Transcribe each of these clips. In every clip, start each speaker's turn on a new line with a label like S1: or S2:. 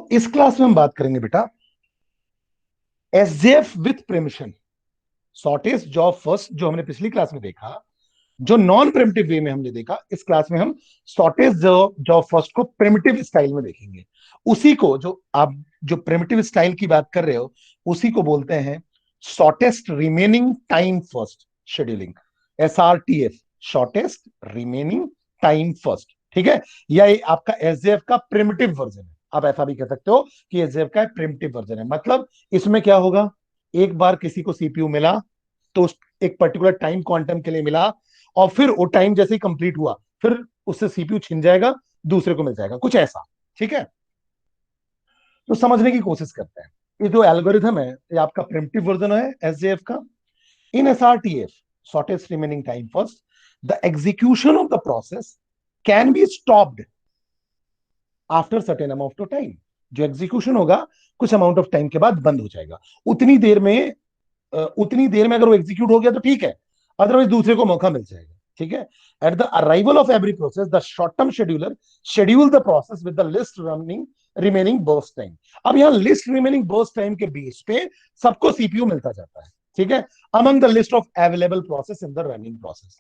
S1: तो इस क्लास में हम बात करेंगे बेटा SJF with preemption, shortest job first जो हमने पिछली क्लास में देखा, जो नॉन प्रिमिटिव वे में हमने देखा, इस क्लास में हम शॉर्टेस्ट जॉब फर्स्ट को प्रिमिटिव स्टाइल में देखेंगे। उसी को जो आप जो प्रिमिटिव स्टाइल की बात कर रहे हो उसी को बोलते हैं shortest remaining time first scheduling, SRTF, shortest remaining time first. ठीक है, या ये आपका एसजेएफ का प्रिमिटिव वर्जन है। आप ऐसा भी कह सकते हो कि एसजेएफ का प्रिमिटिव वर्जन है। मतलब इसमें क्या होगा, एक बार किसी को सीपीयू मिला तो उस एक पर्टिकुलर टाइम क्वांटम के लिए मिला, और फिर वो टाइम जैसे ही कंप्लीट हुआ फिर उससे सीपीयू छिन जाएगा, दूसरे को मिल जाएगा, कुछ ऐसा। ठीक है, तो समझने की कोशिश करते हैं। ये जो एल्गोरिथम है ये आपका प्रिमिटिव वर्जन है एसजेएफ का। इन SRTF, shortest remaining time first, the execution of the process can be stopped after certain amount of time. जो एग्जीक्यूशन होगा कुछ अमाउंट ऑफ टाइम के बाद बंद हो जाएगा। उतनी देर में उतनी देर में अगर वो एग्जीक्यूट हो गया तो ठीक है, अदरवाइज दूसरे को मौका मिल जाएगा। ठीक है, at the arrival of every process the short term scheduler schedule the process with the list running remaining burst time. अब यहां लिस्ट रिमेनिंग बर्स्ट टाइम के बेस पे सबको सीपीयू मिलता जाता है। ठीक है, among the list of available process in the running process.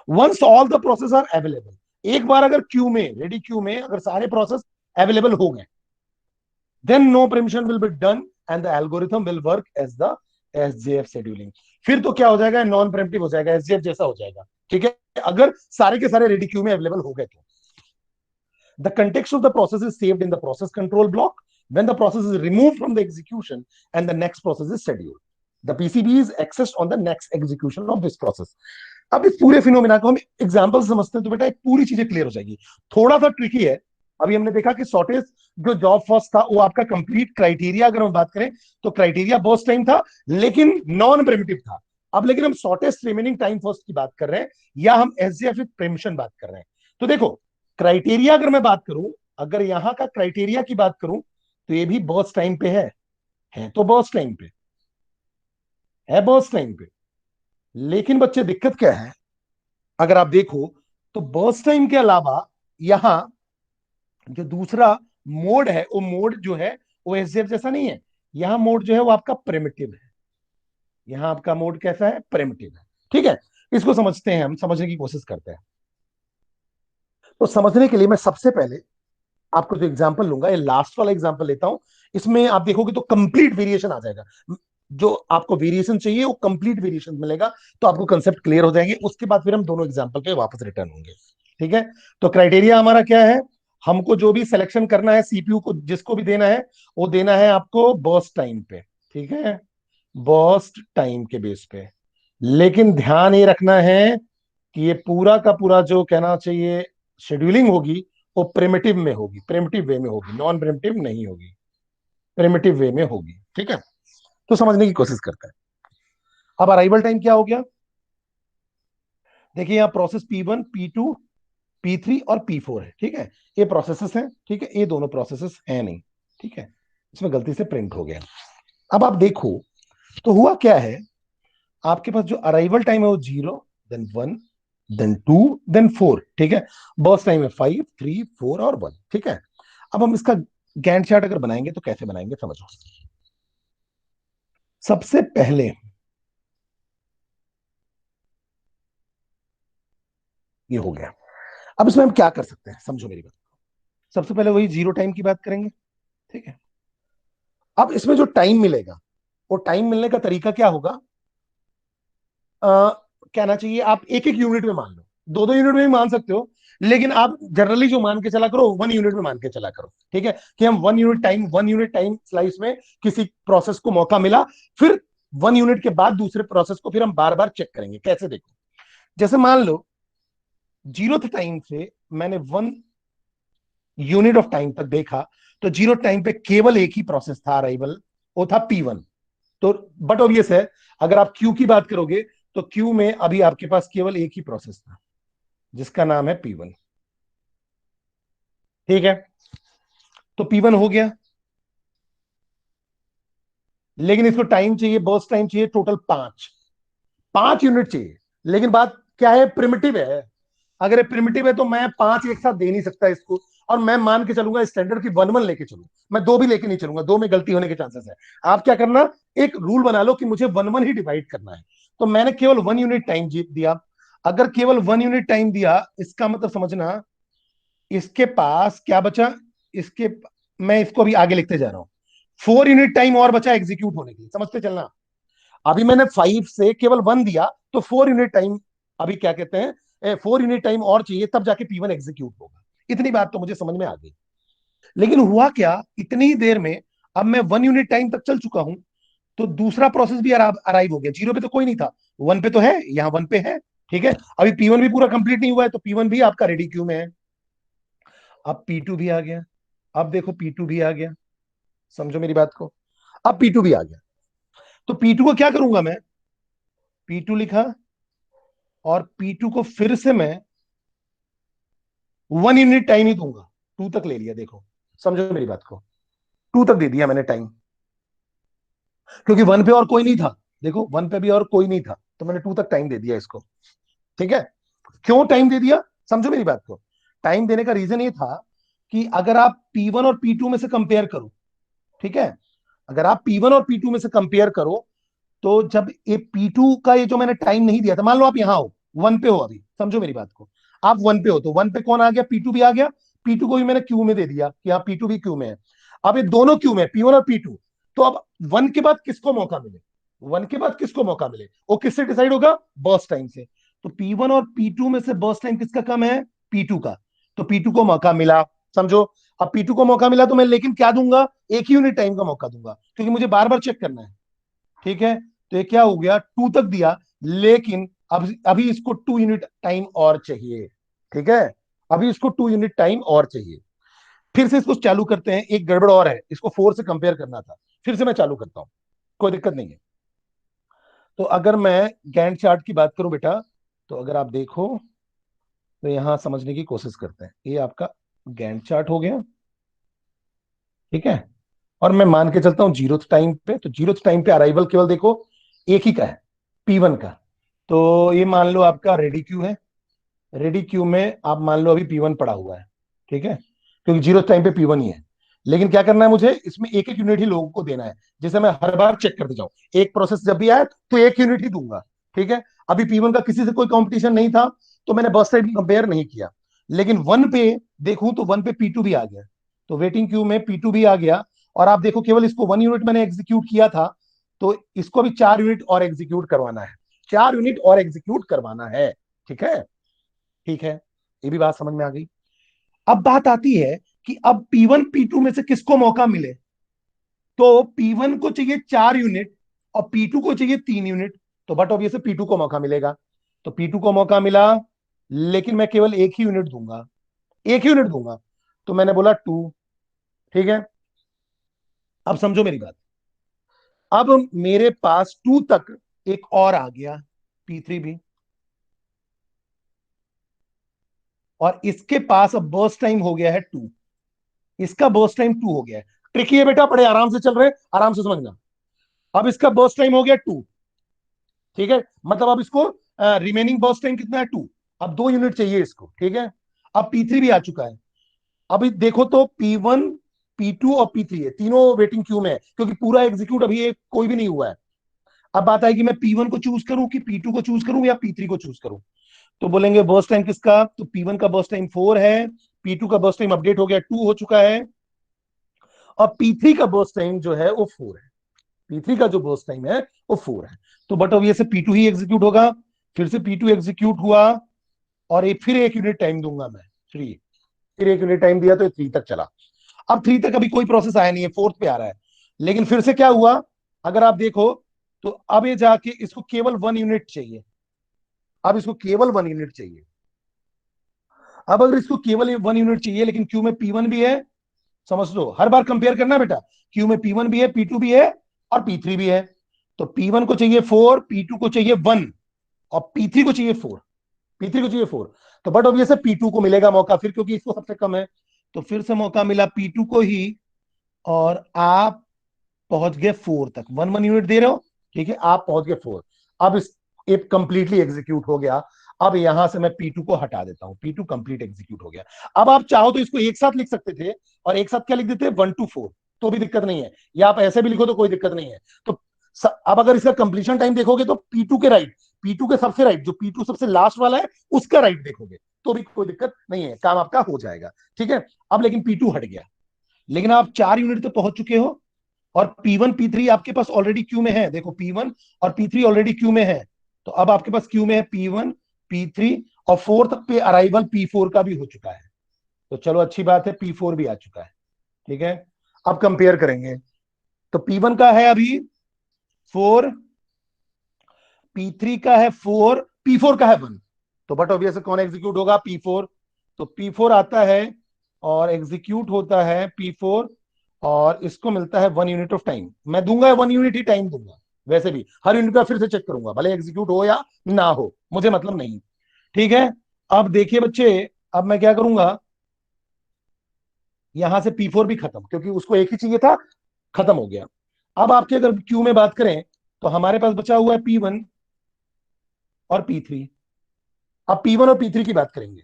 S1: Once all the process are available, एक बार अगर क्यू में, रेडी क्यू में अगर सारे प्रोसेस अवेलेबल हो गए, then no permission will be done and the algorithm will work as the SJF scheduling। फिर तो क्या हो जाएगा, नॉन प्रेम्प्टिव हो जाएगा, एसजेएफ जैसा हो जाएगा। ठीक है, अगर सारे के सारे रेडी क्यू में अवेलेबल हो गए तो। The context of the process is saved in the process control block when the process is removed from the execution and the next process is scheduled. The PCB is accessed on the next execution of this process। अब इस पूरे phenomena को हम example समझते हैं तो बेटा पूरी चीजें क्लियर हो जाएगी। थोड़ा सा ट्रिकी है। अभी हमने देखा कि शॉर्टेज जो जॉब फर्स्ट था वो आपका कंप्लीट क्राइटेरिया, अगर हम बात करें तो क्राइटेरिया बर्स्ट टाइम था लेकिन नॉन प्रिमिटिव था। अब लेकिन हम शॉर्टेस्ट रिमेनिंग टाइम फर्स्ट की बात कर रहे हैं या हम एसजेएफ विद प्रिमिशन बात कर रहे हैं। तो देखो क्राइटेरिया अगर मैं बात करूं, अगर यहां का क्राइटेरिया की बात करूं तो ये भी बर्स्ट टाइम पे है तो बर्स्ट टाइम पे है, बर्स्ट टाइम पे। लेकिन बच्चे दिक्कत क्या है, अगर आप देखो तो बर्स्ट टाइम के अलावा यहां जो दूसरा मोड है वो मोड जो है वो एसजेएफ जैसा नहीं है। यहां मोड जो है वो आपका प्रिमिटिव है। यहां आपका मोड कैसा है, प्रिमिटिव है। ठीक है, इसको समझते हैं, हम समझने की कोशिश करते हैं। तो समझने के लिए मैं सबसे पहले आपको जो एग्जांपल लूंगा, ये लास्ट वाला एग्जांपल लेता हूं। इसमें आप देखोगे तो कंप्लीट वेरिएशन आ जाएगा। जो आपको वेरिएशन चाहिए वो कंप्लीट वेरिएशन मिलेगा, तो आपको कंसेप्ट क्लियर हो जाएंगे। उसके बाद फिर हम दोनों एग्जांपल पे वापस रिटर्न होंगे। ठीक है, तो क्राइटेरिया हमारा क्या है, हमको जो भी सिलेक्शन करना है सीपीयू को जिसको भी देना है वो देना है आपको बर्स्ट टाइम पे। ठीक है, बर्स्ट टाइम के बेस पे। लेकिन ध्यान ये रखना है कि ये पूरा का पूरा जो कहना चाहिए शेड्यूलिंग होगी वो प्रिमिटिव में होगी, प्रिमिटिव वे में होगी, नॉन प्रिमिटिव नहीं होगी, प्रिमिटिव वे में होगी। ठीक है, तो समझने की कोशिश करते हैं। अब अराइवल टाइम क्या हो गया, देखिए यहाँ प्रोसेस P1, P2, P3 और P4 है। ठीक है, ये प्रोसेसेस हैं। ठीक है, ये दोनों प्रोसेसेस हैं नहीं। ठीक है, इसमें गलती से प्रिंट हो गया। अब आप देखो तो हुआ क्या है, आपके पास जो अराइवल टाइम है वो 0, देन 1, देन 2, देन 4। ठीक है, बर्स्ट टाइम है 5, 3, 4 और 1। ठीक है, अब हम इसका गैंट चार्ट अगर बनाएंगे तो कैसे बनाएंगे समझो। सबसे पहले ये हो गया। अब इसमें हम क्या कर सकते हैं, समझो मेरी बात। सबसे पहले वही जीरो टाइम की बात करेंगे। ठीक है, अब इसमें जो टाइम मिलेगा वो टाइम मिलने का तरीका क्या होगा, कहना चाहिए आप एक एक यूनिट में मान लो, दो दो यूनिट में भी मान सकते हो, लेकिन आप जनरली जो मान के चला करो 1 यूनिट में मान के चला करो। ठीक है, कि हम 1 यूनिट टाइम स्लाइस में किसी प्रोसेस को मौका मिला, फिर 1 यूनिट के बाद दूसरे प्रोसेस को फिर हम बार बार चेक करेंगे। कैसे, देखो जैसे मान लो जीरो टाइम से मैंने 1 यूनिट ऑफ टाइम तक देखा, तो जीरो टाइम पे केवल एक ही प्रोसेस था अराइवल, वो था P1। तो बट ऑब्वियस है अगर आप क्यू की बात करोगे तो क्यू में अभी आपके पास केवल एक ही प्रोसेस था जिसका नाम है P1। ठीक है, तो P1 हो गया, लेकिन इसको टाइम चाहिए, बर्स्ट टाइम चाहिए टोटल 5 यूनिट चाहिए। लेकिन बात क्या है, प्रिमिटिव है। अगर ये प्रिमिटिव है तो मैं 5 एक साथ दे नहीं सकता इसको। और मैं मान के चलूंगा स्टैंडर्ड की 1 1 लेके चलूँ, मैं 2 भी लेके नहीं चलूंगा, 2 में गलती होने के चांसेस है। आप क्या करना, एक रूल बना लो कि मुझे 1 1 ही डिवाइड करना है। तो मैंने केवल 1 यूनिट टाइम दिया। अगर केवल 1 यूनिट टाइम दिया, इसका मतलब समझना इसके पास क्या बचा, इसके मैं इसको अभी आगे लिखते जा रहा हूं। 4 यूनिट टाइम और बचा एग्जीक्यूट होने के लिए, समझते चलना। अभी मैंने 5 से केवल 1 दिया, तो 4 यूनिट टाइम, अभी क्या कहते हैं, 4 यूनिट टाइम और चाहिए, तब जाके P1 एग्जीक्यूट होगा। इतनी बात तो मुझे समझ में आ गई। लेकिन हुआ क्या, इतनी ही देर में अब मैं 1 यूनिट टाइम तक चल चुका हूं, तो दूसरा प्रोसेस भी अराइव हो गया। 0 पे तो कोई नहीं था, 1 पे तो है, यहाँ 1 पे है। ठीक है, अभी P1 भी पूरा कंप्लीट नहीं हुआ है, तो P1 भी आपका रेडी क्यू में है। अब P2 भी आ गया। अब देखो P2 भी आ गया, समझो मेरी बात को। अब P2 भी आ गया, तो P2 को क्या करूंगा मैं, P2 लिखा, और P2 को फिर से मैं 1 यूनिट टाइम ही दूंगा। 2 तक ले लिया, देखो समझो मेरी बात को, 2 तक दे दिया मैंने टाइम, क्योंकि 1 पे और कोई नहीं था। देखो 1 पे भी और कोई नहीं था, तो मैंने 2 तक टाइम दे दिया इसको। ठीक है, क्यों टाइम दे दिया, समझो मेरी बात को। टाइम देने का रीजन ये था कि अगर आप P1 और P2 में से कंपेयर करो, ठीक है, अगर आप P1 और P2 में से कंपेयर करो, तो जब ये P2 का ये जो मैंने टाइम नहीं दिया था, मान लो आप यहां हो, 1 पे हो अभी, समझो मेरी बात को। आप 1 पे हो, तो 1 पे कौन आ गया, P2 भी आ गया। P2 को भी मैंने क्यू में दे दिया कि हाँ P2 भी क्यू में है। अब ये दोनों क्यू में, P1 और P2। तो अब 1 के बाद किसको मौका मिले, 1 के बाद किसको मौका मिले, वो किससे डिसाइड होगा, बर्स्ट टाइम से। तो P1 और P2 में से बर्स्ट टाइम किसका कम है, P2 का। तो P2 को मौका मिला, समझो। अब P2 को मौका मिला, तो मैं लेकिन क्या दूंगा, एक ही यूनिट टाइम का मौका दूंगा, क्योंकि मुझे बार बार चेक करना है। ठीक है, तो ये क्या हो गया, 2 तक दिया, लेकिन अब अभी इसको 2 यूनिट टाइम और चाहिए। ठीक है, अभी इसको 2 यूनिट टाइम और चाहिए। फिर से इसको चालू करते हैं, एक गड़बड़ और है, इसको 4 से कंपेयर करना था। फिर से मैं चालू करता हूं, कोई दिक्कत नहीं है। तो अगर मैं गैंट चार्ट की बात करूं बेटा, तो अगर आप देखो, तो यहां समझने की कोशिश करते हैं। ये आपका गैंट चार्ट हो गया, ठीक है। और मैं मान के चलता हूं जीरोथ टाइम पे, तो जीरोथ टाइम पे अराइवल केवल देखो एक ही का है, P1 का। तो ये मान लो आपका रेडी क्यू है, रेडी क्यू में आप मान लो अभी P1 पड़ा हुआ है। ठीक है, क्योंकि जीरो टाइम पे P1 ही है। लेकिन क्या करना है मुझे, इसमें एक एक यूनिट ही लोगों को देना है, जिसे मैं हर बार चेक करते जाऊं। एक प्रोसेस जब भी आए तो एक यूनिट ही दूंगा। ठीक है, अभी P1 का किसी से कोई कंपटीशन नहीं था, तो मैंने बस साइड कंपेयर नहीं किया। लेकिन 1 पे देखूं, तो 1 पे P2 भी आ गया, तो वेटिंग क्यू में P2 भी आ गया। और आप देखो, केवल इसको 1 यूनिट मैंने एग्जीक्यूट किया था, तो इसको भी 4 यूनिट और एग्जीक्यूट करवाना है, 4 यूनिट और एग्जीक्यूट करवाना है। ठीक है, ठीक है, ये भी बात समझ में आ गई। अब बात आती है कि अब P1 P2 में से किसको मौका मिले। तो P1 को चाहिए 4 यूनिट, और P2 को चाहिए 3 यूनिट। तो बट ऑब्वियसली P2 को मौका मिलेगा, तो P2 को मौका मिला, लेकिन मैं केवल एक ही यूनिट दूंगा, एक ही यूनिट दूंगा। तो मैंने बोला 2। ठीक है, अब समझो मेरी बात। अब मेरे पास 2 तक एक और आ गया, P3 भी, और इसके पास अब बर्स्ट टाइम हो गया है 2। इसका बर्स्ट टाइम 2 हो गया है। ट्रिकी है बेटा, बड़े आराम से चल रहे हैं, आराम से समझना। अब इसका बर्स्ट टाइम हो गया 2। ठीक है, मतलब अब इसको रिमेनिंग बर्स्ट टाइम कितना है, 2। अब 2 यूनिट चाहिए इसको। ठीक है, अब P3 भी आ चुका है। अभी देखो तो P1, P2 और P3 है, तीनों वेटिंग क्यू में है, क्योंकि पूरा एग्जीक्यूट अभी ये कोई भी नहीं हुआ है। अब बात आएगी, मैं P1 को चूज करूं कि P2 को चूज करूं या P3 को चूज करूं। तो बोलेंगे बर्स्ट टाइम किसका, तो P1 का बर्स्ट टाइम 4 है, P2 का बर्स्ट टाइम अपडेट हो गया, 2 हो चुका है, और P3 का बर्स्ट टाइम जो है वो 4 है। P3 का जो बर्स्ट टाइम है वो 4 है। तो बट अब ये से P2 ही एग्जीक्यूट होगा। फिर से P2 एग्जीक्यूट हुआ, और ये फिर एक यूनिट टाइम दूंगा मैं, 3। फिर एक यूनिट टाइम दिया, तो 3 तक चला। अब 3 तक अभी कोई प्रोसेस आया नहीं है, 4th पे आ रहा है। लेकिन फिर से क्या हुआ, अगर आप देखो, तो अब ये जाके इसको केवल 1 यूनिट चाहिए। अब इसको केवल 1 यूनिट चाहिए। अब अगर इसको केवल 1 यूनिट चाहिए, लेकिन क्यू में P1 भी है, समझ लो, हर बार कंपेयर करना बेटा। क्यू में P1 भी है, P2 भी है, और P3 भी है। तो P1 को चाहिए 4, P2 को चाहिए 1, और P3 को चाहिए 4। P3 को चाहिए 4। तो बट ऑब्वियस है P2 को मिलेगा मौका फिर, क्योंकि इसको सबसे कम है। तो फिर से मौका मिला P2 को ही, और आप पहुंच गए 4 तक, 1 1 यूनिट दे रहे हो। ठीक है, आप पहुंच गए 4। अब इस एप कंप्लीटली एग्जीक्यूट हो गया। अब यहां से मैं P2 को हटा देता हूं, P2 कंप्लीट एग्जीक्यूट हो गया। अब आप चाहो तो इसको एक साथ लिख सकते थे, और एक साथ क्या लिख देते 1 to 4, तो भी दिक्कत नहीं है, या आप ऐसे भी लिखो तो कोई दिक्कत नहीं है। तो अब अगर इसका कंप्लीशन टाइम देखोगे तो P2 के राइट, P2 के सबसे राइट, जो P2 सबसे लास्ट वाला है उसका राइट देखोगे तो भी कोई दिक्कत नहीं है, काम आपका हो जाएगा। ठीक है, अब लेकिन P2 हट गया, लेकिन आप 4 यूनिट तक पहुंच चुके हो, और P1 P3 आपके पास ऑलरेडी क्यू में है, देखो P1 और P3 ऑलरेडी क्यू में है। तो अब आपके पास क्यू में है P1 P3, और फोर्थ पे अराइवल P4 का भी हो चुका है। तो चलो अच्छी बात है, P4 भी आ चुका है। ठीक है, अब कंपेयर करेंगे। तो P1 का है अभी 4, P3 का है 4, P4 का है 1। तो बट ऑब्वियस कौन एग्जीक्यूट होगा, P4। तो P4 आता है और एग्जीक्यूट होता है P4, और इसको मिलता है 1 यूनिट ऑफ टाइम। मैं दूंगा 1 यूनिट ही टाइम दूंगा, वैसे भी हर यूनिट का फिर से चेक करूंगा, भले एग्जीक्यूट हो या ना हो, मुझे मतलब नहीं। ठीक है, अब देखिए बच्चे, अब मैं क्या करूंगा, यहां से P4 भी खत्म, क्योंकि उसको एक ही चाहिए था, खत्म हो गया। अब आपके अगर क्यू में बात करें तो हमारे पास बचा हुआ है P1 और P3। अब P1 और P3 की बात करेंगे,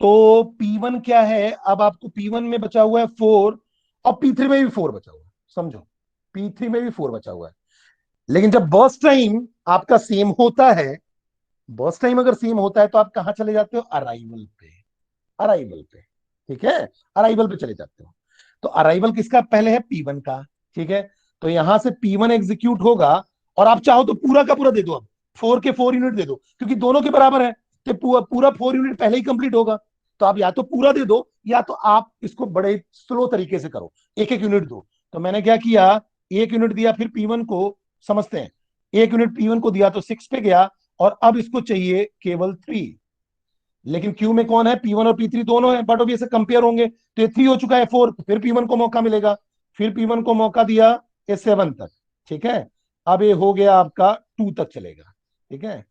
S1: तो P1 क्या है, अब आपको P1 में बचा हुआ है 4, और P3 में भी 4 बचा हुआ है, समझो P3 में भी 4 बचा हुआ है। लेकिन जब बर्स्ट टाइम आपका सेम होता है, बर्स्ट टाइम अगर सेम होता है तो आप कहां चले जाते हो, अराइवल पे, अराइवल पे। ठीक है, अराइवल पे चले जाते हो। तो अराइवल किसका पहले है, P1 का। ठीक है, तो यहां से P1 एग्जीक्यूट होगा, और आप चाहो तो पूरा का पूरा दे दो, अब 4 के 4 यूनिट दे दो, क्योंकि दोनों के बराबर है, तो पूरा 4 यूनिट पहले ही कंप्लीट होगा। तो आप या तो पूरा दे दो, या तो आप इसको बड़े स्लो तरीके से करो, एक एक यूनिट दो। तो मैंने क्या किया, 1 यूनिट दिया, फिर P1 को समझते हैं, 1 यूनिट P1 को दिया तो 6 पे गया, और अब इसको चाहिए केवल 3। लेकिन क्यू में कौन है, P1 और P3 दोनों है, बट अभी ऐसे कंपेयर होंगे, तो ये 3 हो चुका है 4, फिर P1 को मौका मिलेगा, फिर P1 को मौका दिया ये 7 तक। ठीक है, अब ये हो गया आपका 2 तक चलेगा। ठीक है,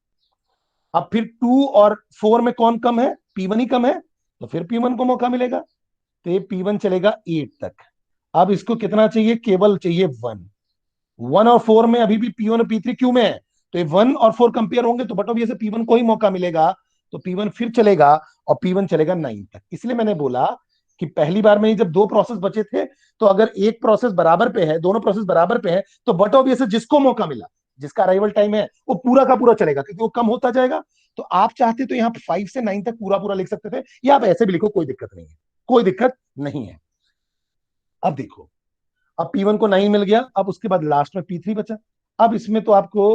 S1: अब फिर 2 और 4 में कौन कम है, P1 ही कम है, तो फिर P1 को मौका मिलेगा, तो ये P1 चलेगा 8 तक। अब इसको कितना चाहिए, केवल चाहिए 1। 1 और 4 में अभी भी P1 और P3 क्यू में है, तो ये 1 और 4 कंपेयर होंगे, तो बटो ये से P1 को ही मौका मिलेगा, तो P1 फिर चलेगा, और P1 चलेगा 9 तक। इसलिए मैंने बोला कि पहली बार में ही जब 2 प्रोसेस बचे थे, तो अगर एक प्रोसेस बराबर पे है, दोनों प्रोसेस बराबर पे है, तो बट ऑफ से जिसको मौका मिला, जिसका अराइवल टाइम है, वो पूरा का पूरा चलेगा, क्योंकि वो कम होता जाएगा। तो आप चाहते तो यहाँ 5 से 9 तक पूरा पूरा लिख सकते थे, या आप ऐसे भी लिखो, कोई दिक्कत नहीं है, कोई दिक्कत नहीं है। अब देखो, अब P1 को 9 मिल गया, अब उसके बाद लास्ट में P3 बचा। अब इसमें तो आपको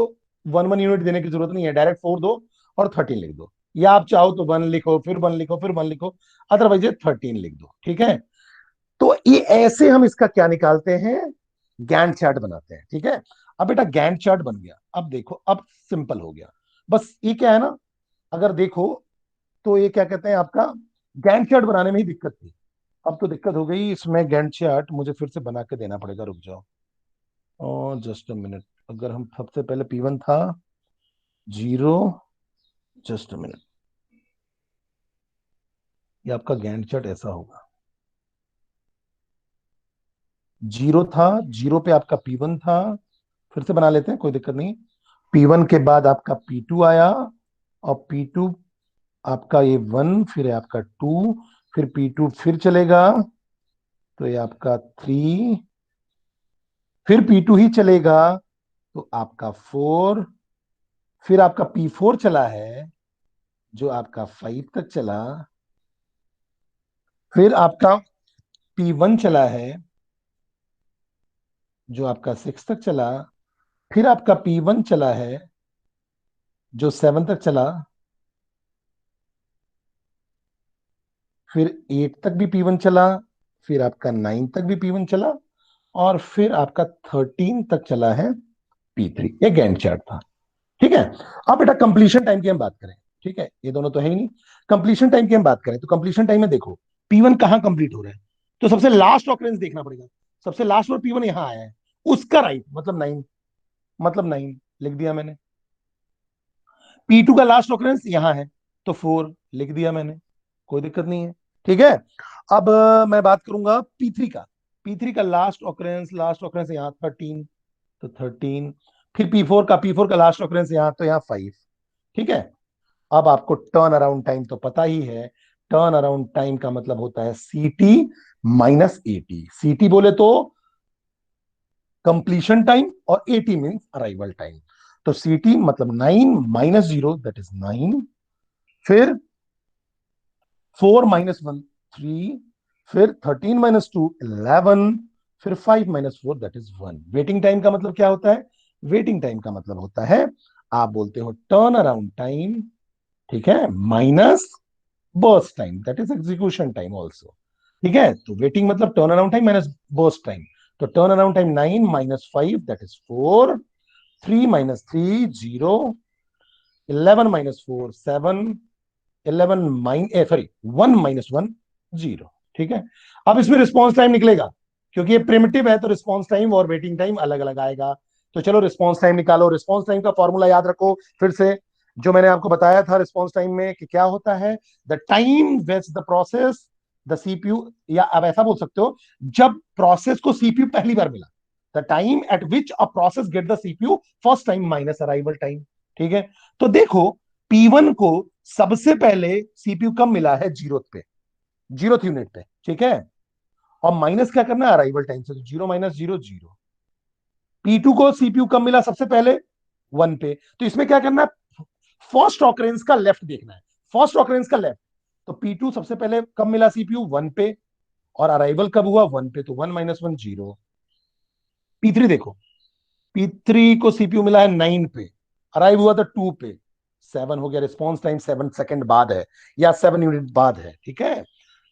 S1: 1 1 यूनिट देने की जरूरत नहीं है, डायरेक्ट 4 दो और 13 लिख दो, या आप चाहो तो 1 लिखो, फिर 1 लिखो, फिर 1 लिखो, अदरवाइज ये 13 लिख दो। ठीक है, तो ये ऐसे हम इसका क्या निकालते हैं, गैंट चार्ट बनाते हैं। ठीक है, अब बेटा गैंट चार्ट बन गया, अब देखो, अब सिंपल हो गया। बस ये क्या है ना, अगर देखो, तो ये क्या कहते हैं आपका, गैंट चार्ट बनाने में ही दिक्कत थी, अब तो दिक्कत हो गई इसमें। गैंट चार्ट मुझे फिर से बना के देना पड़ेगा, रुक जाओ, और जस्ट अ मिनट। अगर हम सबसे पहले P1 था 0, जस्ट अ मिनट, ये आपका गैंट चार्ट ऐसा होगा, 0 था, 0 पे आपका P1 था, फिर से बना लेते हैं, कोई दिक्कत नहीं। P1 के बाद आपका P2 आया, और P2 आपका ये 1, फिर है आपका 2, फिर P2 फिर चलेगा, तो ये आपका 3, फिर P2 ही चलेगा, तो आपका 4, फिर आपका P4 चला है, जो आपका 5 तक चला, फिर आपका P1 चला है, जो आपका 6 तक चला, फिर आपका P1 चला है, जो 7 तक चला, फिर 8 तक भी P1 चला, फिर आपका 9 तक भी P1 चला, और फिर आपका 13 तक चला है P3। ये गैंट चार्ट था। ठीक है, अब बेटा कंप्लीशन टाइम की हम बात करें। ठीक है, ये दोनों तो है ही नहीं, कंप्लीशन टाइम की हम बात करें, तो कंप्लीशन टाइम में देखो P1 कहां कंप्लीट हो रहा है, तो सबसे लास्ट ऑकरेंस देखना पड़ेगा, सबसे लास्ट पर P1 यहां आया है, उसका राइट मतलब 9, मतलब 9 लिख दिया मैंने। P2 का लास्ट ऑकरेंस यहां है, तो 4 लिख दिया मैंने, कोई दिक्कत नहीं है। ठीक है, अब मैं बात करूंगा P3 का। P3 का लास्ट ऑकरेंस यहाँ 13, तो 13, फिर P4 का लास्ट ऑकरेंस यहाँ, तो यहाँ 5। ठीक है, अब आपको टर्न अराउंड टाइम तो पता ही है, टर्न अराउंड टाइम का मतलब होता है सीटी माइनस एटी। सीटी बोले तो कंप्लीशन टाइम और एटी मीन्स अराइवल टाइम। तो सीटी मतलब 9 - 0 दैट इज 9, फिर 4 - 1 3, फिर 13 - 2 11, फिर 5 - 4 दैट इज 1। वेटिंग टाइम का मतलब क्या होता है? वेटिंग टाइम का मतलब होता है, आप बोलते हो टर्न अराउंड टाइम, ठीक है, minus burst time that is execution time also. ठीक है, तो वेटिंग मतलब turn around time minus burst time. तो turn around time 9 - 5 that is 4, 3 - 3 0, 11 - 4 7, 1 - 1 0। ठीक है, अब इसमें रिस्पॉन्स टाइम निकलेगा, क्योंकि ये प्रिमिटिव है तो रिस्पॉन्स टाइम और वेटिंग टाइम अलग अलग आएगा। तो चलो रिस्पॉन्स टाइम निकालो। रिस्पॉन्स टाइम का फॉर्मूला याद रखो फिर से, जो मैंने आपको बताया था रिस्पॉन्स टाइम में कि क्या होता है, the time which the process the CPU, या अब ऐसा बोल सकते हो, जब प्रोसेस को सीपीयू पहली बार मिला, the time eight which a process get the CPU first time minus arrival time. ठीक है, तो देखो P1 को सबसे पहले सीपीयू कब मिला है? जीरो यूनिट पे। ठीक है, और माइनस क्या करना है? अराइवल टाइम से, तो 0 - 0 0। P2 को सीपीयू कब मिला सबसे पहले? 1 पे। तो इसमें क्या करना है? फर्स्ट ऑकरेंस का लेफ्ट देखना है, फर्स्ट ऑकरेंस का लेफ्ट। तो P2 सबसे पहले कब मिला सीपीयू? 1 पे, और अराइवल कब हुआ? 1 पे, तो 1 - 1 0। P3 देखो, P3 को सीपीयू मिला है 9 पे, अराइव हुआ था 2 पे, 7 हो गया। रिस्पॉन्स टाइम 7 सेकंड बाद है, या 7 यूनिट बाद है। ठीक है,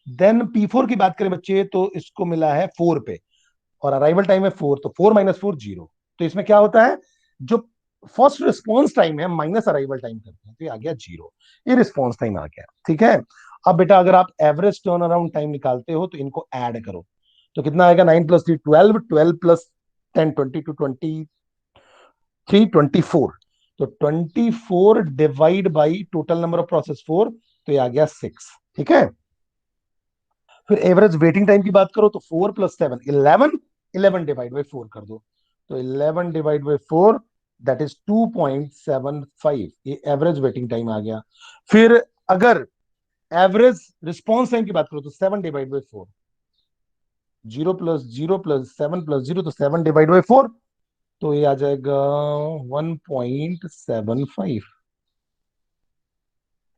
S1: देन P4 की बात करें बच्चे, तो इसको मिला है 4 पे, और अराइवल टाइम है 4, तो 4 - 4 0। तो इसमें क्या होता है, जो फर्स्ट रिस्पॉन्स टाइम है माइनस अराइवल टाइम करते हैं, तो ये आ गया 0। ये रिस्पॉन्स टाइम आ गया। ठीक है, अब बेटा अगर आप एवरेज टर्न अराउंड टाइम निकालते हो तो इनको ऐड करो, तो कितना आएगा? 9 + 3 12, 12 + 10 22, 23 24। तो 24 divide by total number of process 4, तो ये आ गया 6। ठीक है, फिर एवरेज वेटिंग टाइम की बात करो तो 4 + 7 11, 11 डिवाइड बाई 4 कर दो, तो 11 डिवाइड बाई 4 दैट इज 2.75। ये एवरेज वेटिंग टाइम आ गया। फिर अगर एवरेज रिस्पॉन्स टाइम की बात करो तो 7 डिवाइड बाई 4, 0 + 0 + 7 + 0, तो 7 डिवाइड बाई 4, तो ये आ जाएगा 1.75।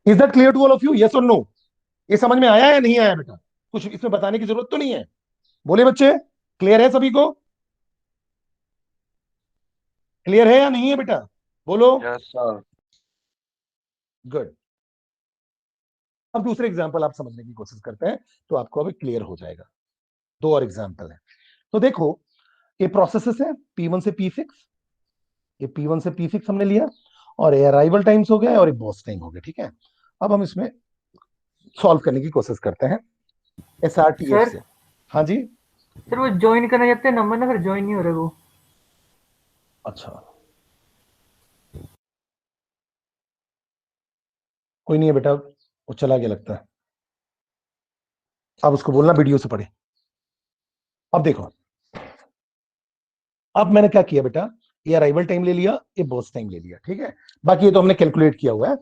S1: Is that clear to all of you? Yes और नो? ये समझ में आया या नहीं आया बेटा? कुछ इसमें बताने की जरूरत तो नहीं है? बोले बच्चे, क्लियर है सभी को? क्लियर है या नहीं है बेटा? बोलो।
S2: Yes sir.
S1: गुड। अब दूसरे एग्जांपल आप समझने की कोशिश करते हैं, तो आपको अभी क्लियर हो जाएगा। दो और एग्जांपल है। तो देखो, ये प्रोसेसेस है P1 से P6, ये P1 से P6 हमने लिया, और ये अराइवल टाइम्स हो गया और ये बॉस टाइम हो गया। ठीक है, अब हम इसमें सॉल्व करने की कोशिश करते हैं SRTF
S3: सर
S1: से। हाँ जी।
S3: सर वो ज्वाइन करना चाहते हैं नंबर ना, फिर ज्वाइन नहीं हो रहा वो।
S1: अच्छा, कोई नहीं है बेटा, वो चला गया लगता है। अब उसको बोलना वीडियो से पढ़े। अब देखो, अब मैंने क्या किया बेटा, ये अराइवल टाइम ले लिया, ये बॉस टाइम ले लिया। ठीक है, बाकी ये तो हमने कैलकुलेट किया हुआ है।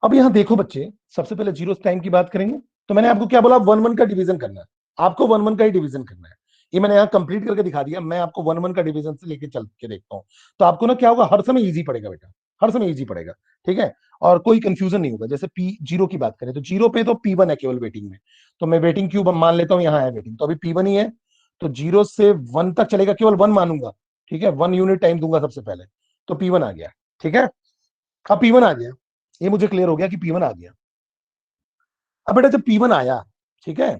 S1: अब यहां देखो बच्चे, सबसे पहले जीरो टाइम की बात करेंगे। तो मैंने आपको क्या बोला? 1 1 का डिवीजन करना है, आपको 1 1 का ही डिवीजन करना है। ये मैंने यहाँ कंप्लीट करके दिखा दिया। मैं आपको 1 1 का डिवीजन से लेके चल के देखता हूँ, तो आपको ना क्या होगा, हर समय इजी पड़ेगा बेटा, हर समय इजी पड़ेगा। ठीक है, और कोई कंफ्यूजन नहीं होगा। जैसे P0 की बात करें, तो जीरो पे तो P1 है केवल वेटिंग में, तो मैं वेटिंग क्यूब मान लेता हूँ, यहाँ है वेटिंग, तो अभी P1 ही है, तो 0 से 1 तक चलेगा, केवल 1 मानूंगा। ठीक है, 1 यूनिट टाइम दूंगा सबसे पहले, तो P1 आ गया। ठीक है, अब P1 आ गया, ये मुझे क्लियर हो गया कि P1 आ गया। अब बेटा जब P1 आया, ठीक है,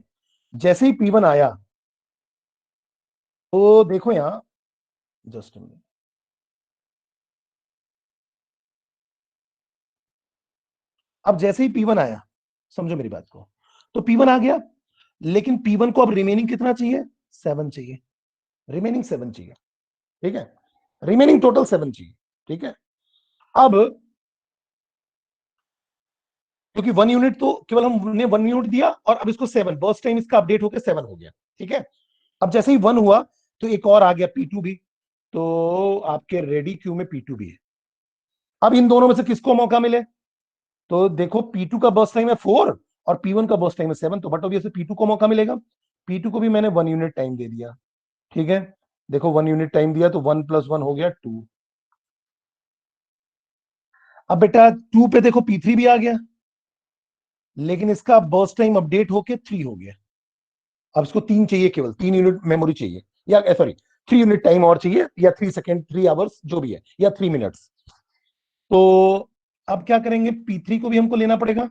S1: जैसे ही P1 आया, तो देखो यहां, जस्ट मिनट, अब जैसे ही P1 आया, समझो मेरी बात को, तो P1 आ गया, लेकिन P1 को अब रिमेनिंग कितना चाहिए? 7 चाहिए, रिमेनिंग 7 चाहिए। ठीक है, रिमेनिंग टोटल 7 चाहिए। ठीक है, अब क्योंकि 1 यूनिट तो केवल हमने 1 यूनिट दिया, और अब इसको 7 बर्स्ट टाइम इसका अपडेट होकर 7 हो गया। ठीक है, अब जैसे ही 1 हुआ, तो एक और आ गया P2 भी, तो आपके रेडी क्यू में P2 भी है। अब इन दोनों में से किसको मौका मिले? तो देखो P2 का बर्स्ट टाइम है 4 और P1 का बर्स्ट टाइम है 7, तो बट ऑब्वियसली P2 को मौका मिलेगा। P2 को भी मैंने 1 यूनिट टाइम दे दिया, ठीक है। देखो 1 यूनिट टाइम दिया तो 1 + 1 हो गया 2। अब बेटा 2 पे देखो P3 भी आ गया, लेकिन इसका बर्स्ट टाइम अपडेट होके 3 हो गया। अब इसको 3 चाहिए, केवल 3 यूनिट मेमोरी चाहिए, या सॉरी 3 यूनिट टाइम और चाहिए, या 3 सेकेंड 3 आवर्स जो भी है, या 3 मिनट्स। तो अब क्या करेंगे, P3 को भी हमको लेना पड़ेगा,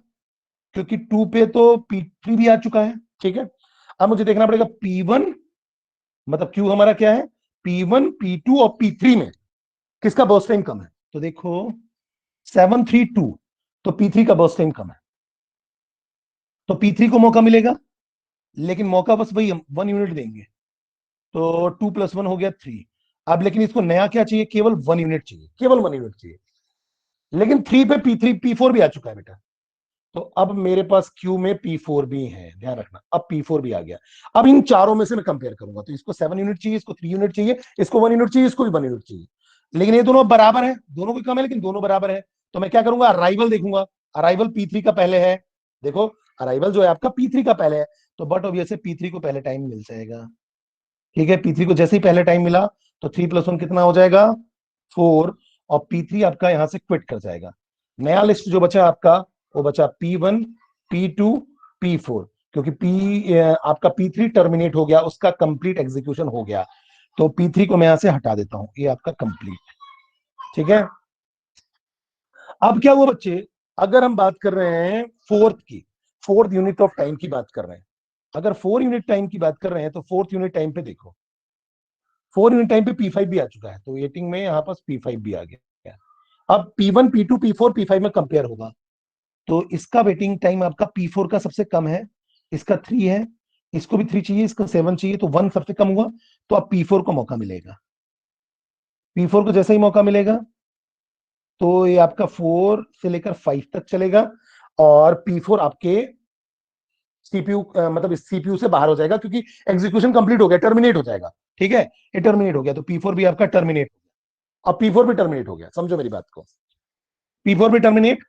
S1: क्योंकि 2 पे तो P3 भी आ चुका है, ठीक है। अब मुझे देखना पड़ेगा P1, मतलब क्यू हमारा क्या है, P1 P2 और P3 में किसका बर्स्ट टाइम कम है। तो देखो 732, तो P3 का बर्स्ट टाइम कम है, तो P3 को मौका मिलेगा, लेकिन मौका बस वही, हम 1 यूनिट देंगे। तो 2 + 1 हो गया 3। अब लेकिन इसको नया क्या चाहिए, केवल 1 यूनिट चाहिए, केवल 1 यूनिट चाहिए। लेकिन 3 पे P4 भी आ चुका है बेटा, तो अब मेरे पास क्यू में P4 भी है, ध्यान रखना, अब P4 भी आ गया। अब इन चारों में से मैं कंपेयर करूंगा, तो इसको 7 यूनिट चाहिए, इसको 3 यूनिट चाहिए, इसको 1 यूनिट चाहिए, इसको भी 1 यूनिट चाहिए। लेकिन ये दोनों बराबर है, दोनों को कम है लेकिन दोनों बराबर है। तो मैं क्या करूंगा, अराइवल देखूंगा। अराइवल P3 का पहले है, देखो अराइवल जो है आपका P3 का पहले है, तो बट ऑब्वियसली P3 को पहले टाइम मिल जाएगा, ठीक है। P3 को जैसे ही पहले टाइम मिला, तो 3 + 1 कितना हो जाएगा, 4। और P3 आपका यहां से क्विट कर जाएगा। नया लिस्ट जो बचा आपका, वो बचा P1 P2 P4, क्योंकि आपका P3 टर्मिनेट हो गया, उसका कंप्लीट एग्जीक्यूशन हो गया। तो P3 को मैं यहां से हटा देता हूं, ये आपका कंप्लीट, ठीक है। अब क्या हुआ बच्चे, अगर हम बात कर रहे हैं फोर्थ की, फोर्थ यूनिट ऑफ टाइम की बात कर रहे हैं, अगर 4 यूनिट टाइम की बात कर रहे हैं, तो फोर्थ यूनिट टाइम पे देखो, 4 यूनिट टाइम पे P5 भी आ चुका है, तो वेटिंग में यहाँ पास P5 भी आ गया। अब P1 P2 P4 P5 में कंपेयर होगा, तो इसका वेटिंग टाइम आपका P4 का सबसे कम है, इसका 3 है, इसको भी 3 चाहिए, इसका 7 चाहिए, तो 1 सबसे कम हुआ, तो अब P4 को मौका मिलेगा। P4 को जैसे ही मौका मिलेगा, तो ये आपका 4 से लेकर 5 तक चलेगा, और P4 आपके सीपीयू मतलब इस सीपीयू से बाहर हो जाएगा, क्योंकि एग्जीक्यूशन कंप्लीट हो गया, टर्मिनेट हो जाएगा, ठीक है। ये टर्मिनेट हो गया, तो P4 भी आपका टर्मिनेट हो गया। अब P4 भी टर्मिनेट हो गया, समझो मेरी बात को, P4 भी टर्मिनेट।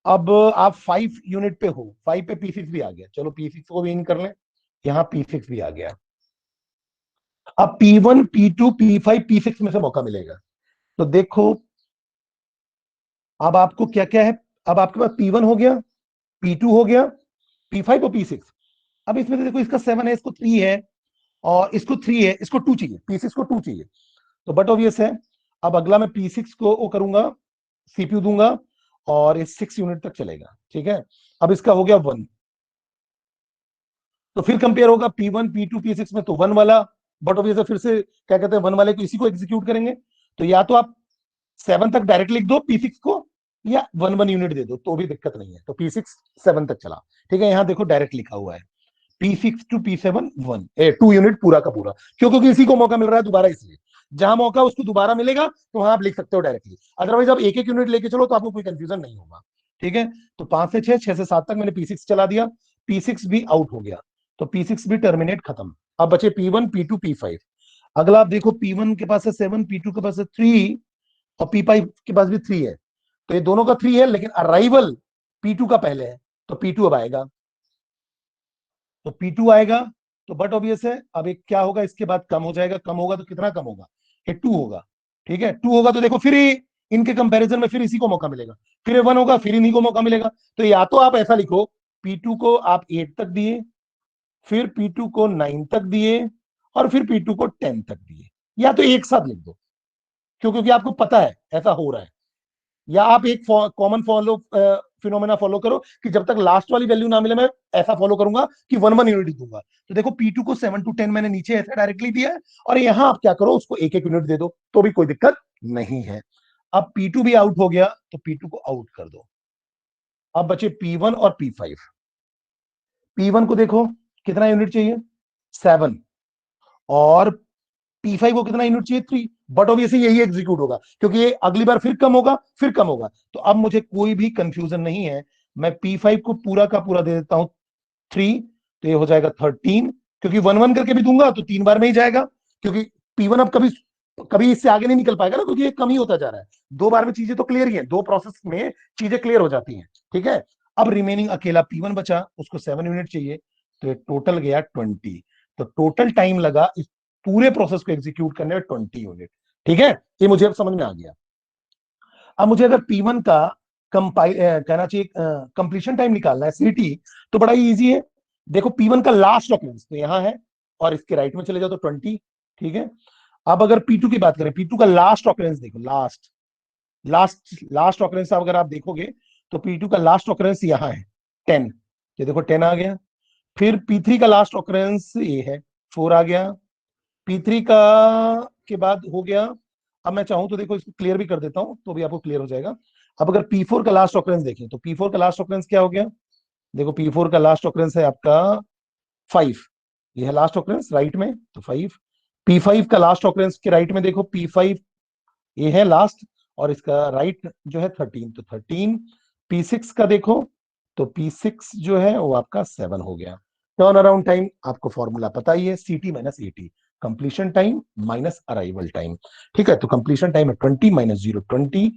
S1: अब आप 5 यूनिट पे हो, 5 पे P6 भी आ गया, चलो P6 को भी इन कर लें, यहाँ P6 भी आ गया। अब P1 P2 P5 P6 में से मौका मिलेगा, तो देखो अब आपको क्या क्या है। अब आपके पास P1 हो गया, P2 हो गया, P5 और P6। अब इसमें से देखो, इसका 7 है, इसको 3 है, और इसको 3 है, इसको 2 चाहिए, P6 को 2 चाहिए, तो बट ऑब्वियस है। अब अगला मैं P6 को वो करूंगा, सीपीयू दूंगा, और ये 6 यूनिट तक चलेगा, ठीक है। अब इसका हो गया 1, तो फिर कंपेयर होगा P1 P2 P6 में, तो 1 वाला, बट ऑब्वियस फिर से क्या कहते हैं, 1 वाले को इसी को एग्जीक्यूट करेंगे। तो या तो आप 7 तक डायरेक्ट लिख दो P6 को, या 1 1 यूनिट दे दो, तो भी दिक्कत नहीं है। तो P6 7 तक चला, ठीक है। यहां देखो डायरेक्ट लिखा हुआ है P6 to P7 2 यूनिट पूरा का पूरा, क्यों, क्योंकि इसी को मौका मिल रहा है दोबारा, इसलिए जहां मौका उसको दोबारा मिलेगा, तो वहां आप लिख सकते हो डायरेक्टली। अदरवाइज आप एक एक यूनिट लेके चलो, तो आपको कोई कंफ्यूजन नहीं होगा, ठीक है। तो 5 से 6 6 से 7 तक मैंने P6 चला दिया, P6 भी आउट हो गया, तो P6 भी टर्मिनेट खत्म। अब बचे P1 P2 P5। अगला आप देखो, P1 के पास है 7, P2 के पास है 3, और P5 के पास भी 3 है, तो ये दोनों का 3 है, लेकिन अराइवल P2 का पहले है, तो P2 अब आएगा, तो P2 आएगा, तो बट ऑब्वियस है, अब एक क्या होगा, इसके बाद कम हो जाएगा, कम होगा तो कितना कम होगा, ये 2 होगा, ठीक है। 2 होगा तो देखो फिर इनके कंपैरिजन में फिर इसी को मौका मिलेगा, फिर ये 1 होगा, फिर इन्हीं को मौका मिलेगा। तो या तो आप ऐसा लिखो, P2 को आप 8 तक दिए, फिर P2 को 9 तक दिए, और फिर P2 को 10 तक दिए, या तो एक साथ लिख दो, क्योंकि आपको पता है ऐसा हो रहा है। या आप एक कॉमन फॉलो फिनोमेना फॉलो करो, कि जब तक लास्ट वाली वैल्यू ना मिले, मैं ऐसा फॉलो करूंगा कि 1 1 यूनिट दूंगा। तो देखो P2 को 7 to 10 मैंने नीचे ऐसा डायरेक्टली दिया है, और यहां आप क्या करो, उसको एक एक यूनिट दे दो, तो भी कोई दिक्कत नहीं है। अब P2 भी आउट हो गया, तो P2 को आउट कर दो। अब बचे P1 और P5। P1 को देखो कितना यूनिट चाहिए, 7, और P5 को कितना यूनिट चाहिए, 3। बट ऑब्वियसली यही एग्जीक्यूट होगा, क्योंकि ये अगली बार फिर कम होगा, फिर कम होगा। तो अब मुझे कोई भी कंफ्यूजन नहीं है, मैं P5 को पूरा का पूरा दे देता हूं 3, तो ये हो जाएगा 13, क्योंकि 1 1 करके भी दूंगा तो 3 बार में ही जाएगा, क्योंकि P1 अब कभी कभी इससे आगे नहीं निकल पाएगा ना, क्योंकि ये कम ही होता जा रहा है। 2 बार में चीजें तो क्लियर ही है, 2 प्रोसेस में चीजें क्लियर हो जाती हैं। ठीक है, अब रिमेनिंग अकेला P1 बचा, उसको 7 यूनिट चाहिए, तो ये टोटल गया 20। तो टोटल टाइम लगा इस पूरे प्रोसेस को एग्जीक्यूट करने में 20 यूनिट। ठीक है, ये मुझे अब समझ में आ गया। अब मुझे अगर P1 का कंपाइल कहना चाहिए कंप्लीशन टाइम निकालना है, CT, तो बड़ा ही इजी है। देखो P1 का लास्ट ऑकरेंस तो यहाँ है, और इसके राइट में चले जाओ तो 20। ठीक है, अब अगर P2 की बात करें, P2 का लास्ट ऑकरेंस देखो, लास्ट लास्ट लास्ट ऑकरेंस अगर आप देखोगे तो P2 का लास्ट ऑकरेंस यहाँ है 10। ये देखो 10 आ गया। फिर P3 का लास्ट ऑकरेंस ये है 4 आ गया। P3 का के बाद हो गया। अब मैं चाहूं तो देखो इसको क्लियर भी कर देता हूं, तो भी आपको क्लियर हो जाएगा। अब अगर P4 का लास्ट ऑकरेंस देखें, तो P4 का लास्ट ऑकरेंस क्या हो गया? देखो P4 का लास्ट ऑकरेंस है आपका 5। ये है लास्ट ऑकरेंस राइट में, तो 5। P5 का लास्ट ऑकरेंस के राइट में देखो, P5 ये है लास्ट, और इसका राइट जो है 13, तो 13। P6 का देखो, तो P6 जो है वो आपका 7 हो गया। टर्न अराउंड टाइम आपको फॉर्मूला पता ही है, CT minus AT, completion time minus arrival time. ठीक है, तो कंप्लीशन टाइम है 20 minus 0 20,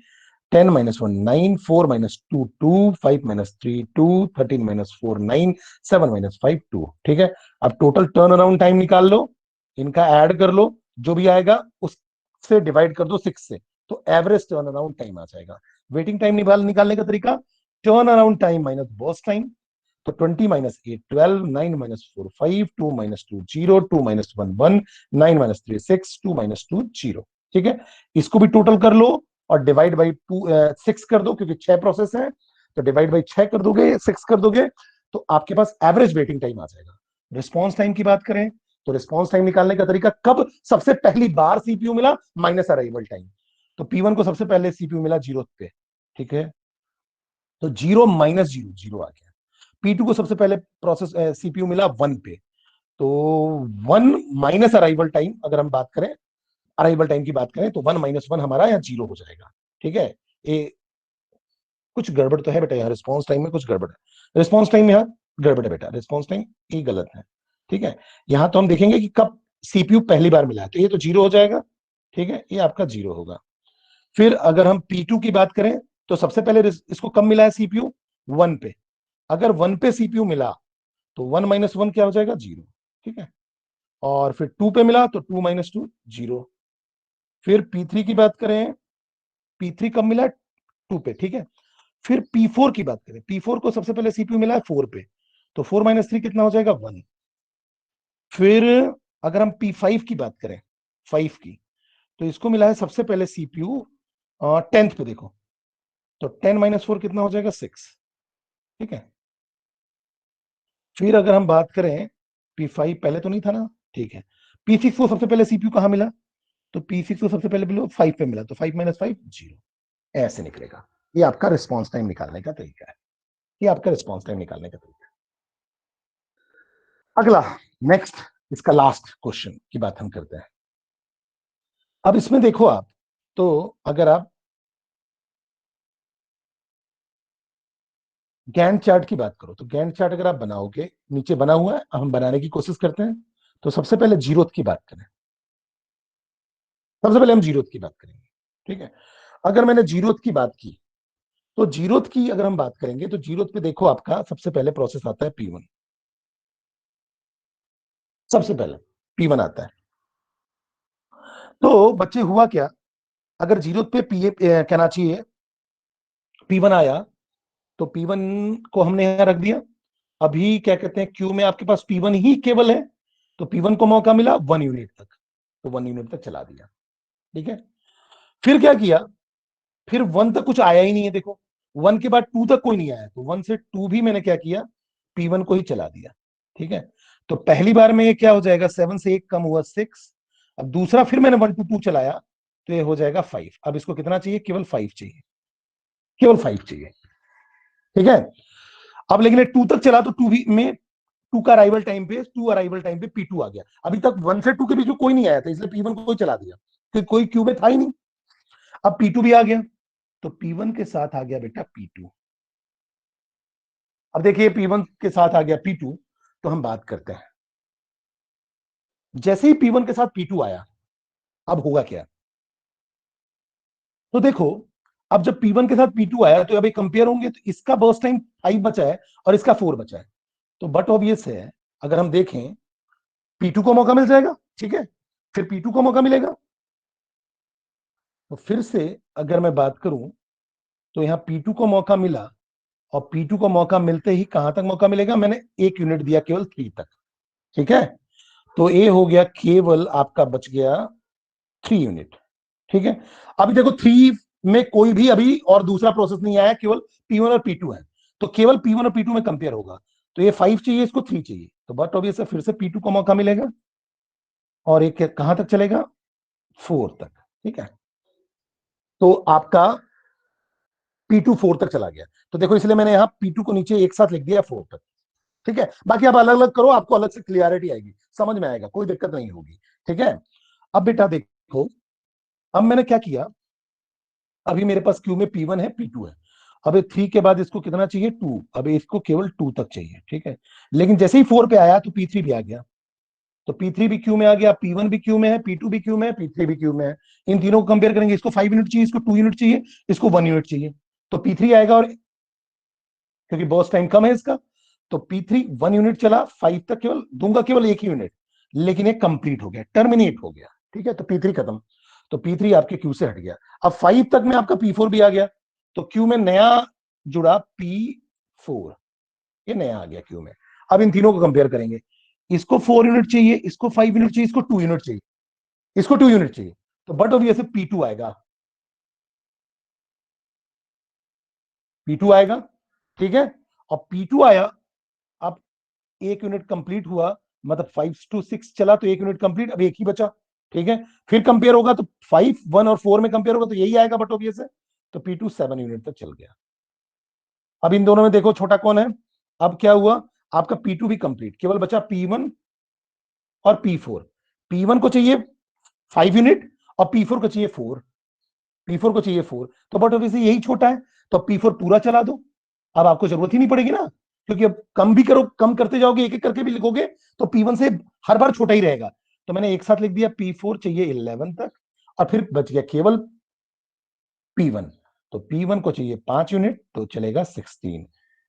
S1: 10 minus 1 9, 4 minus 2 2, 5 minus 3 2, 13 minus 4 9, 7 minus 5 2। ठीक है, अब टोटल टर्न अराउंड टाइम निकाल लो, इनका ऐड कर लो, जो भी आएगा उससे डिवाइड कर दो 6 से, तो एवरेज टर्न अराउंड टाइम आ जाएगा। वेटिंग टाइम निकालने का तरीका, turn around time minus burst time, तो 20 minus 8 12, 9 minus 4 5, 2 minus 2 0, 2 minus 1 1, 9 minus 3 6, 2 minus 2 0। ठीक है, इसको भी टोटल कर लो और डिवाइड बाई 6 कर दो, क्योंकि 6 प्रोसेस है, तो डिवाइड बाई 6 कर दोगे, 6 कर दोगे, तो आपके पास एवरेज वेटिंग टाइम आ जाएगा। रिस्पॉन्स टाइम की बात करें, तो रिस्पॉन्स टाइम निकालने का तरीका, कब सबसे पहली बार सीपीयू मिला माइनस अराइवल टाइम, तो P1 को सबसे पहले सीपीयू मिला 0 पे। ठीक है, तो 0 माइनस 0 0 आ गया। P2 को सबसे पहले प्रोसेस सीपीयू मिला 1 पे, तो 1 माइनस अराइवल टाइम, अगर हम बात करें अराइवल टाइम की बात करें, तो 1 माइनस 1 हमारा यहाँ 0 हो जाएगा। ठीक है, ये कुछ गड़बड़ तो है बेटा, यहाँ रिस्पॉन्स टाइम में कुछ गड़बड़ है, रिस्पॉन्स टाइम यहाँ गड़बड़ है बेटा, रिस्पॉन्स टाइम ये गलत है। ठीक है, यहाँ तो हम देखेंगे कि कब सीपीयू पहली बार मिला है, तो ये तो 0 हो जाएगा। ठीक है, ये आपका 0 होगा। फिर अगर हम P2 की बात करें, तो सबसे पहले इसको कब मिला है सीपीयू? 1 पे। अगर 1 पे सीपीयू मिला, तो 1 माइनस 1 क्या हो जाएगा? 0। ठीक है, और फिर 2 पे मिला, तो 2 माइनस 2 0। फिर P3 की बात करें, P3 कब मिला? 2 पे। ठीक है, फिर P4 की बात करें, P4 को सबसे पहले सीपीयू मिला है 4 पे, तो 4 माइनस 3 कितना हो जाएगा? 1। फिर अगर हम P5 की बात करें, 5 की, तो इसको मिला है सबसे पहले सीपीयू 10th पे, देखो, तो 10 माइनस 4 कितना हो जाएगा? 6। ठीक है, फिर अगर हम बात करें, P5 पहले तो नहीं था ना, ठीक है, P6 को सबसे पहले सीपीयू कहां मिला? तो P6 को सबसे पहले बिलो 5 पे मिला, तो 5 माइनस 5 0। ऐसे निकलेगा। ये आपका रिस्पॉन्स टाइम निकालने का तरीका है, ये आपका रिस्पॉन्स टाइम निकालने का तरीका है। अगला, नेक्स्ट, इसका लास्ट क्वेश्चन की बात हम करते हैं। अब इसमें देखो आप, तो अगर आप गैंट चार्ट की बात करो, तो गैंट चार्ट अगर आप बनाओगे, नीचे बना हुआ है, हम बनाने की कोशिश करते हैं। तो सबसे पहले जीरोथ की बात करें, सबसे पहले हम जीरोथ की बात करेंगे। ठीक है, अगर मैंने जीरोथ की बात की, तो जीरोथ की अगर हम बात करेंगे, तो जीरोथ पे देखो आपका सबसे पहले प्रोसेस आता है P1, सबसे पहले P1 आता है। तो बच्चे हुआ क्या, अगर जीरोथ पे कहना चाहिए P1 आया, तो P1 को हमने यहां रख दिया। अभी क्या कहते हैं, क्यू में आपके पास P1 ही केवल है, तो P1 को मौका मिला 1 यूनिट तक, तो 1 यूनिट तक चला दिया। ठीक है, फिर क्या किया, फिर 1 तक कुछ आया ही नहीं है, देखो 1 के बाद 2 तक कोई नहीं आया, तो 1 से 2 भी मैंने क्या किया, P1 को ही चला दिया। ठीक है, तो पहली बार में ये क्या हो जाएगा, 7 से 1 कम हुआ 6। अब दूसरा फिर मैंने 1 to 2 चलाया, तो ये हो जाएगा 5। अब इसको कितना चाहिए, केवल 5 चाहिए, केवल 5 चाहिए। ठीक है, अब लेकिन 2 तक चला, तो 2 भी में 2 का अराइवल टाइम पे, 2 अराइवल टाइम पे P2 आ गया। अभी तक 1 से 2 के बीच में कोई नहीं आया था, इसलिए P1 को ही चला दिया, क्योंकि कोई क्यू में था ही नहीं। अब P2 भी आ गया, तो P1 के साथ आ गया बेटा P2। अब देखिए P1 के साथ आ गया P2, तो हम बात करते हैं, जैसे ही P1 के साथ P2 आया, अब होगा क्या, तो देखो, अब जब P1 के साथ P2 आया तो अभी कंपेयर होंगे, तो इसका बर्स्ट टाइम 5 बचा है और इसका 4 बचा है, तो बट ऑब्वियस है, अगर हम देखें P2 को मौका मिल जाएगा, ठीक है, फिर P2 को मौका मिलेगा। तो फिर से अगर मैं बात करूं तो यहां P2 को मौका मिला, और P2 को मौका मिलते ही कहां तक मौका मिलेगा, मैंने 1 यूनिट दिया केवल 3 तक, ठीक है। तो ए हो गया, केवल आपका बच गया 3 यूनिट, ठीक है। अभी देखो 3 में कोई भी अभी और दूसरा प्रोसेस नहीं आया, केवल P1 और P2 है, तो केवल P1 और P2 में कंपेयर होगा। तो ये 5 चाहिए, इसको 3 चाहिए, तो बट ऑब्वियस फिर से P2 को मौका मिलेगा, और एक कहां तक चलेगा, 4 तक, ठीक है। तो आपका P2 4 तक चला गया, तो देखो इसलिए मैंने यहां P2 को नीचे एक साथ लिख दिया 4 तक, ठीक है। बाकी आप अलग अलग करो, आपको अलग से क्लियरिटी आएगी, समझ में आएगा, कोई दिक्कत नहीं होगी, ठीक है। अब बेटा देखो, अब मैंने क्या किया, अभी मेरे पास क्यू में P1 है, P2 है, अब 3 के बाद इसको कितना चाहिए, 2, अब इसको केवल 2 तक चाहिए, ठीक है। लेकिन जैसे ही 4 पे आया तो P3 भी आ गया, तो P3 भी क्यू में आ गया, P1 भी क्यू में है, P2 भी क्यू में है, P3 भी क्यू में है। इन तीनों को कंपेयर करेंगे, इसको 5 यूनिट चाहिए, इसको 2 यूनिट चाहिए, इसको 1 यूनिट चाहिए, तो P3 आएगा, और क्योंकि बर्स्ट टाइम कम है इसका, तो P3 1 यूनिट चला, 5 तक केवल दूंगा, केवल 1 यूनिट, लेकिन ये कंप्लीट हो गया, टर्मिनेट हो गया, ठीक है, तो P3 खत्म, तो P3 आपके क्यू से हट गया। अब 5 तक में आपका P4 भी आ गया, तो क्यू में नया जुड़ा P4, ये नया आ गया क्यू में। अब इन तीनों को कंपेयर करेंगे, इसको 4 यूनिट चाहिए, इसको 5 यूनिट चाहिए, इसको 2 यूनिट चाहिए, इसको 2 यूनिट चाहिए, तो बट ऑब्वियसली P2 आएगा, P2 आएगा, ठीक है। और P2 आया, अब 1 यूनिट कंप्लीट हुआ, मतलब 5 to 6 चला, तो 1 यूनिट कंप्लीट, अब एक ही बचा, ठीक है। फिर कंपेयर होगा तो 5, 1 और 4 में कंपेयर होगा तो यही आएगा, बट ऑब्वियस है, तो P2 7 यूनिट तक चल गया। अब इन दोनों में देखो छोटा कौन है, अब क्या हुआ, आपका P2 भी कंप्लीट, केवल बचा P1 और P4। P1 को चाहिए 5 यूनिट और P4 को चाहिए 4, P4 को चाहिए 4, तो बट ऑब्वियसली यही छोटा है, तो P4 पूरा चला दो, अब आपको जरूरत ही नहीं पड़ेगी ना, क्योंकि अब कम भी करो, कम करते जाओगे, एक एक करके भी लिखोगे, तो P1 से हर बार छोटा ही रहेगा, तो मैंने एक साथ लिख दिया, P4 चाहिए 11 तक, और फिर बच गया केवल P1, तो P1 को चाहिए 5 यूनिट, तो चलेगा 16,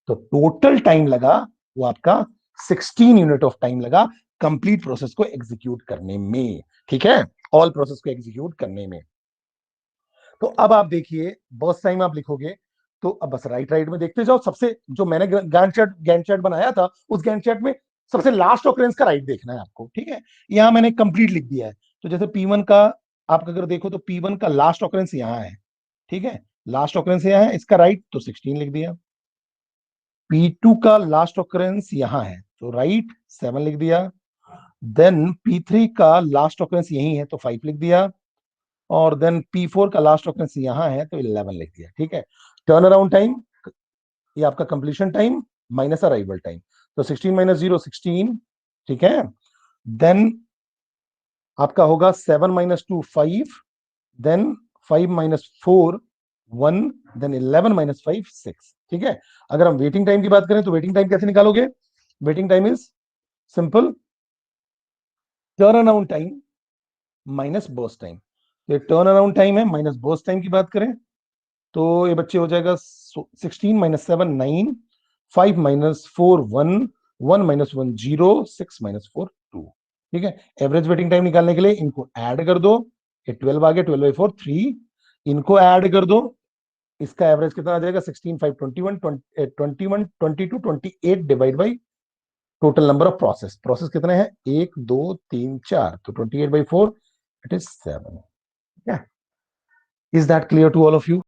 S1: तो टोटल टाइम लगा वो आपका 16 यूनिट ऑफ टाइम लगा कंप्लीट प्रोसेस को एग्जीक्यूट करने में, ठीक है, ऑल प्रोसेस को एग्जीक्यूट करने में। तो अब आप देखिए, बर्स्ट टाइम आप लिखोगे, तो अब बस राइट राइट में देखते जाओ, सबसे जो मैंने गैंट चार्ट बनाया था, उस गैंट चार्ट में सबसे लास्ट ऑकरेंस का राइट देखना है आपको, ठीक है। यहां मैंने कंप्लीट लिख दिया है, तो जैसे P1 का आप अगर देखो तो P1 का लास्ट ऑकरेंस यहां है, ठीक है, लास्ट ऑकरेंस यहां है, इसका राइट तो 16 लिख दिया। P2 का लास्ट ऑकरेंस यहां है, तो राइट 7 लिख दिया। देन P3 का लास्ट ऑकरेंस यही है, तो 5 लिख दिया। और देन P4 का लास्ट ऑकरेंस यहां है, तो 11 लिख दिया, ठीक है। टर्न अराउंड टाइम, ये आपका completion time minus arrival time, तो 16 माइनस 0 16, ठीक है। देन आपका होगा 7 minus 2 5, then 5 minus 4 1, then 11 minus 5 6, ठीक है। अगर हम वेटिंग टाइम की बात करें तो वेटिंग टाइम कैसे निकालोगे, waiting time is simple, turn around time minus burst time, ये टर्न अराउंड टाइम है, माइनस बर्स्ट टाइम की बात करें तो ये बच्चे हो जाएगा 16 माइनस 7 9, 5 माइनस 4 1, 1 माइनस 1 0, 6 माइनस 4 2, ठीक है। एवरेज वेटिंग टाइम निकालने के लिए इनको ऐड कर दो, ये 12 आ गया, 12 बाई 4 3, इनको ऐड कर दो, इसका एवरेज कितना आ जाएगा, 16 5 21 21 22 28 divide by total number of process, process कितने हैं 1 2 3 4, तो 28 by 4 it is 7, is that clear to all of you.